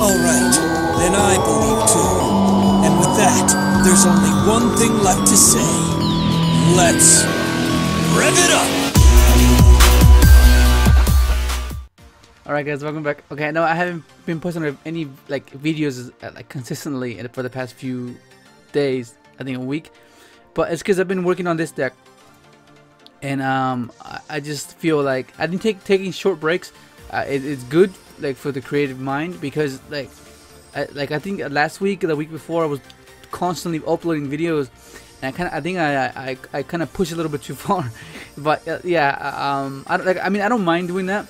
Alright, then I believe too. And with that, there's only one thing left to say. Let's rev it up! Alright guys, welcome back. Okay, no, I haven't been posting any like videos like consistently for the past few days, I think a week. But it's because I've been working on this deck. And I just feel like I think taking short breaks it's good like for the creative mind, because I think last week or the week before I was constantly uploading videos, and I kind of pushed a little bit too far. But yeah, I don't mind doing that,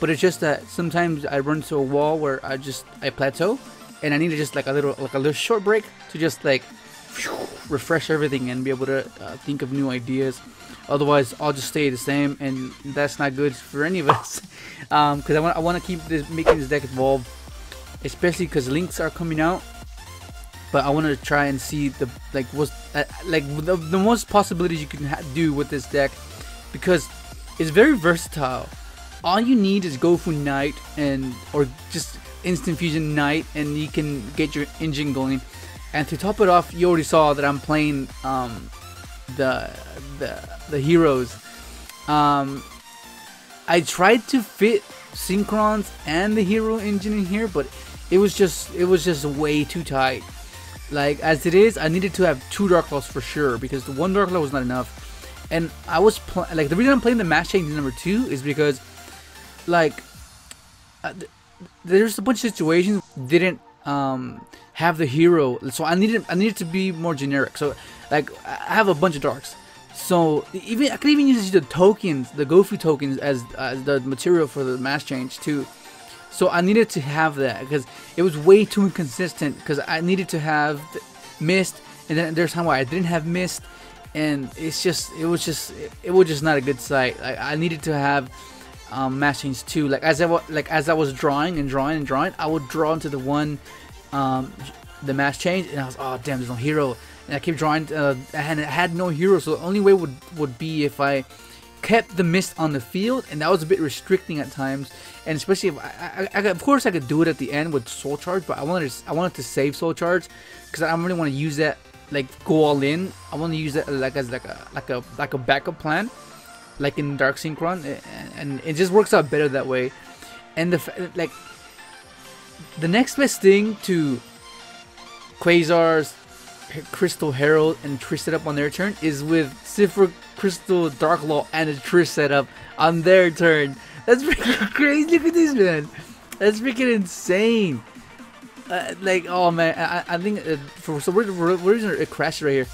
but it's just that sometimes I run to a wall where I plateau, and I need to just like a little short break to just like refresh everything and be able to think of new ideas. Otherwise, I'll just stay the same, and that's not good for any of us. Because I want to keep making this deck evolve, especially because links are coming out. But I want to try and see the most possibilities you can do with this deck, because it's very versatile. All you need is go for Knight or just instant fusion Knight, and you can get your engine going. And to top it off, you already saw that I'm playing the heroes. I tried to fit Synchrons and the hero engine in here, but it was just way too tight. Like as it is, I needed to have 2 Dark Claws for sure, because the 1 Dark Claw was not enough. And I was like, the reason I'm playing the Mass Change number 2 is because like there's a bunch of situations didn't have the hero, so I needed to be more generic. So like I have a bunch of darks, so I could even use the tokens, the Gofu tokens, as the material for the Mass Change too. So I needed to have that because it was way too inconsistent, because I needed to have Mist, and then there's time where I didn't have Mist, and it was just not a good sight. Like I needed to have Mass Change too. Like as I was drawing, I would draw into the one the Mass Change, and I was, oh damn, there's no hero, and I kept drawing and it had no hero. So the only way would be if I kept the Mist on the field, and that was a bit restricting at times. And especially if I of course I could do it at the end with Soul Charge, but I wanted to save Soul Charge, because I don't really want to use that like go all in. I want to use that as a backup plan, like in Dark Synchron, and it just works out better that way. And the next best thing to Quasar's Crystal Herald and Trish setup on their turn is with Cipher Crystal Dark Law and a Trish setup on their turn. That's freaking crazy. Look at this, man. That's freaking insane. Like, oh man, I think for some reason it crashed right here.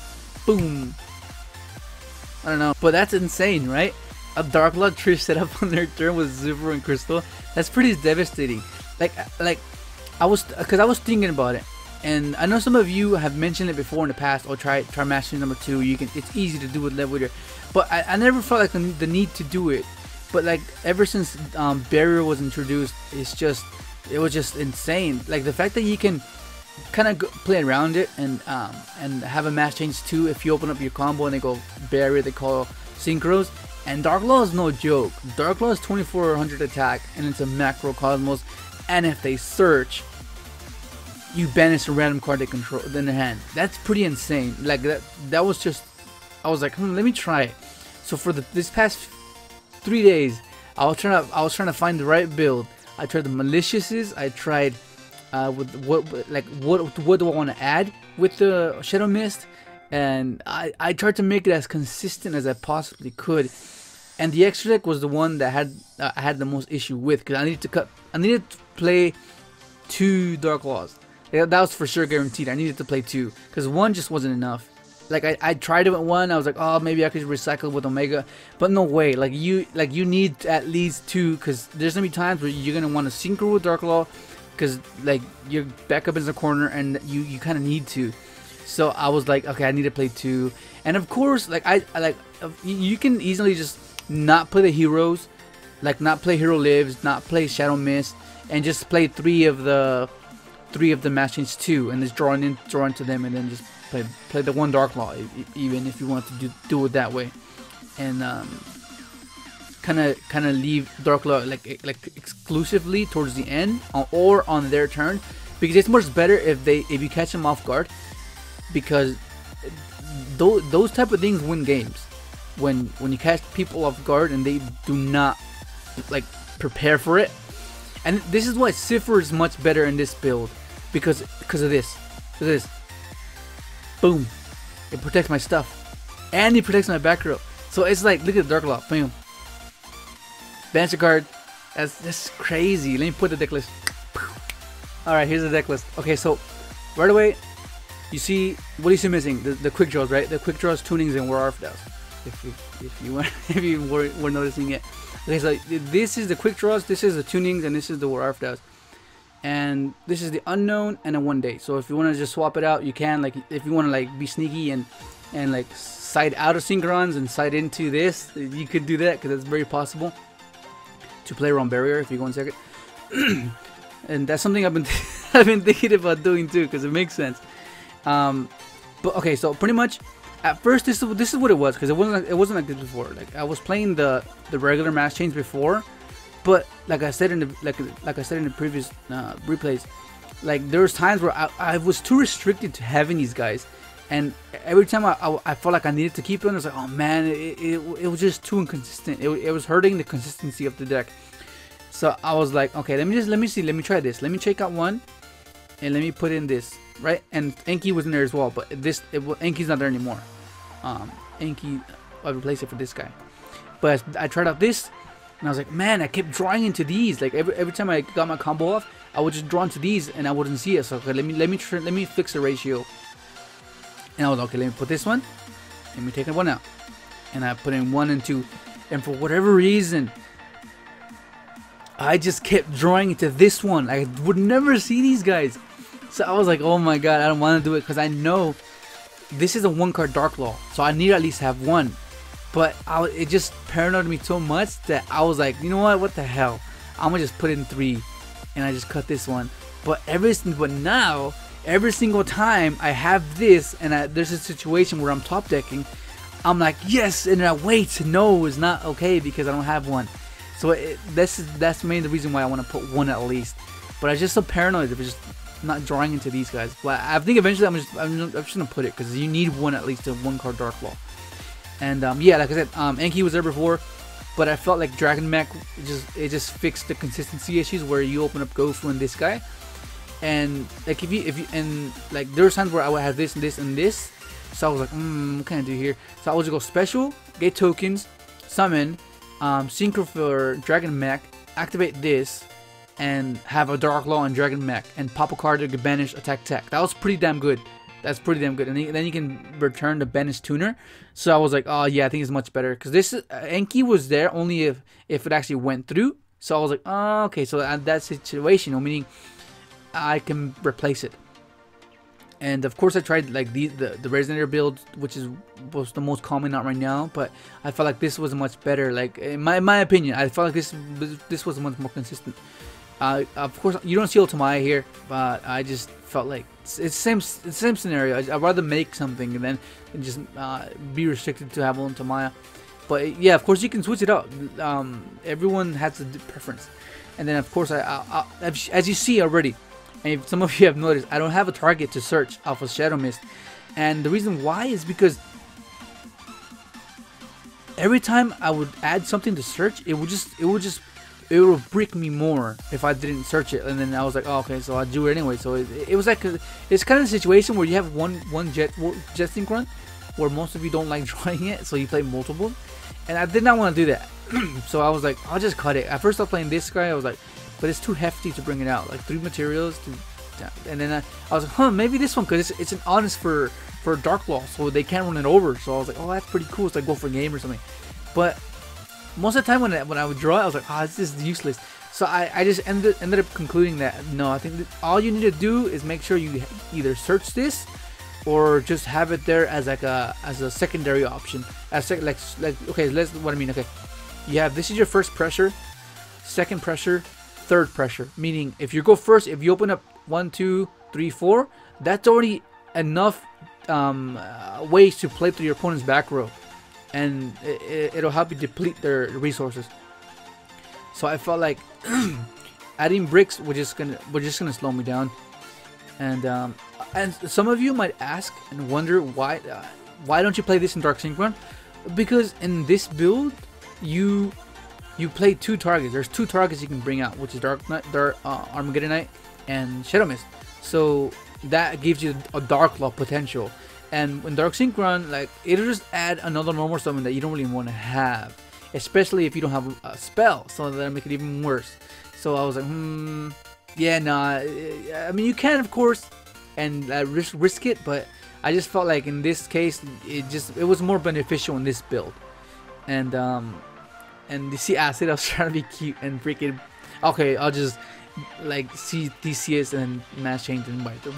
Boom. I don't know, but that's insane, right? A Dark Law Trish setup on their turn with Zipher and Crystal. That's pretty devastating. Like I was thinking about it, and I know some of you have mentioned it before in the past. Or try Mastery number 2. It's easy to do with Level, but I never felt like the need to do it. But like ever since Barrier was introduced, it was just insane. Like the fact that you can kind of play around it and have a Mass Change too. If you open up your combo and they go Barrier, they call Synchros. And Dark Law is no joke. Dark Law is 2400 attack, and it's a macro Cosmos. And if they search, you banish a random card they control in their hand. That's pretty insane. Like that was just, I was like, let me try it. So for this past 3 days, I was trying to find the right build. I tried the Maliciouses. I tried with what do I want to add with the Shadow Mist, and I tried to make it as consistent as I possibly could. And the extra deck was the one that I had the most issue with, because I needed to play 2 Dark Laws. That was for sure guaranteed. I needed to play 2, because 1 just wasn't enough. Like I tried it with 1. I was like, oh, maybe I could recycle with Omega, but no way. Like you need at least 2, because there's gonna be times where you're gonna want to Synchro with Dark Law, because like your backup is in the corner and you kind of need to. So I was like, okay, I need to play 2. And of course, like you can easily just not play the heroes, like not play Hero Lives, not play Shadow Mist, and just play 3 of the Mass Change 2, and just draw into them, and then just play the 1 Dark Law, even if you want to do it that way. And kind of leave Dark Law like exclusively towards the end or on their turn, because it's much better if you catch them off guard, because those type of things win games. When you catch people off guard and they do not like prepare for it. And this is why Cipher is much better in this build, because of this. Look at this. Boom. It protects my stuff. And it protects my back row. So it's like, look at the Dark Law. Boom. Banish a card. That's crazy. Let me put the deck list. Alright, here's the deck list. Okay, so right away, you see, what do you see missing? The quick draws, right? The quick draws, tunings, and war arf dows. If you were noticing it. Okay, so this is the quick draws, this is the tunings, and this is the war arf dows. And this is the unknown and a 1 day. So if you want to just swap it out, you can. Like if you want to like be sneaky and like side out of Synchrons and side into this, you could do that, because it's very possible to play around barrier if you go in second. And that's something I've been thinking about doing too, because it makes sense. But okay, so pretty much at first this is what it was, because it wasn't like this before. Like I was playing the regular mass chains before, but like I said in the like I said in the previous replays, like there was times where I was too restricted to having these guys, and every time I felt like I needed to keep them, I was like, oh man, it was just too inconsistent. It was hurting the consistency of the deck. So I was like, okay, let me try this. Let me check out one, and let me put in this, right? And Enki was in there as well, but Enki's not there anymore. Enki, I replaced it for this guy. But I tried out this, and I was like, man, I kept drawing into these. Like every time I got my combo off, I would just draw into these, and I wouldn't see it. So okay, let me fix the ratio. And I was okay, let me put this one. Let me take one out, and I put in 1 and 2, and for whatever reason, I just kept drawing into this one. I would never see these guys. So I was like, oh my god, I don't want to do it, because I know this is a 1-card Dark Law, so I need to at least have one. But it just paranoid me so much that I was like, you know what the hell, I'm gonna just put in 3, and I just cut this one. But now every single time I have this, and there's a situation where I'm top decking, I'm like, yes, and I wait, no, it's not okay, because I don't have one. So that's mainly the reason why I want to put one at least. But I was just so paranoid of just not drawing into these guys. But I think eventually I'm just gonna put it, because you need one at least, a 1-card Dark Law. And yeah, like I said, Enki was there before, but I felt like Dragon Mech it just fixed the consistency issues where you open up Gofu and this guy, and like if you and like there were times where I would have this and this and this, so I was like, what can I do here? So I would just go special, get tokens, summon, Synchro for Dragon Mech, activate this, and have a Dark Law and Dragon Mech, and pop a card to banish attack tech. That was pretty damn good. That's pretty damn good. And then you can return the banish tuner. So I was like, oh yeah, I think it's much better, because this Enki was there only if it actually went through. So I was like, oh, okay, so that situation, meaning I can replace it. And of course I tried like the Resonator build, which was the most common out right now, but I felt like this was much better. Like in my opinion, I felt like this was much more consistent. Of course you don't see Ultimaya here, but I just felt like it's the same scenario. I'd rather make something and then just be restricted to have Ultimaya. But yeah, of course you can switch it out. Everyone has a preference. And then of course as you see already, and if some of you have noticed, I don't have a target to search off of Shadow Mist, and the reason why is because every time I would add something to search, it would break me more if I didn't search it. And then I was like, oh, okay, so I'll do it anyway. So it was like it's kind of a situation where you have one jet Synchron, where most of you don't like drawing it, so you play multiple, and I did not want to do that. So I was like, I'll just cut it. At first I was playing this guy, I was like, but it's too hefty to bring it out, like 3 materials and then I was like, huh, maybe this one, because it's an honest for Dark Law, so they can't run it over. So I was like, oh, that's pretty cool. It's like go for a game or something. But most of the time when I would draw it, I was like, this is useless. So I just ended up concluding that no, I think that all you need to do is make sure you either search this or just have it there as like a secondary option. Like okay, let's what I mean. Okay, you have, this is your first pressure, second pressure, third pressure. Meaning if you go first, if you open up 1, 2, 3, 4, that's already enough ways to play through your opponent's back row. and it'll help you deplete their resources. So I felt like adding bricks was just gonna slow me down. And some of you might ask and wonder why don't you play this in Dark Synchron? Because in this build you play 2 targets. There's 2 targets you can bring out, which is Armageddon Knight and Shadow Mist. So that gives you a Dark Law potential. And in Dark Synchron, like, it'll just add another normal summon that you don't really want to have, especially if you don't have a spell, so that'll make it even worse. So I was like, yeah, nah. I mean, you can, of course, and risk it, but I just felt like in this case, it was more beneficial in this build. And you see Acid, I was trying to be cute and freaking, okay, I'll just like see DCS and mass change and bite them.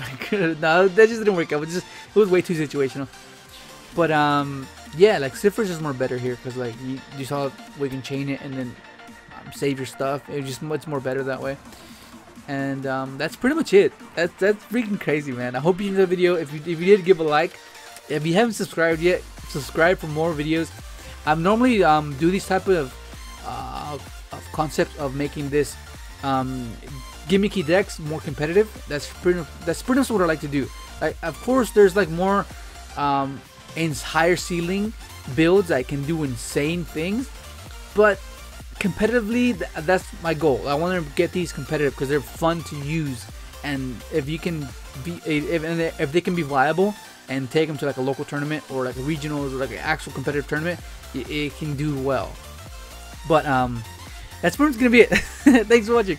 No, that just didn't work out. It was way too situational. But yeah, like Cypher's just more better here, because like you saw we can chain it and then save your stuff. It's just much more better that way. And that's pretty much it. That's freaking crazy, man. I hope you enjoyed the video. If you did, give a like. If you haven't subscribed yet, subscribe for more videos. I normally do these type of concepts of making this gimmicky decks more competitive. That's pretty much what I like to do. Like, of course, there's like more in higher ceiling builds I can do insane things, but competitively, that's my goal. I want to get these competitive because they're fun to use, and if you can be if they can be viable and take them to like a local tournament or like a regional or like an actual competitive tournament, it can do well. But that's pretty much gonna be it. Thanks for watching.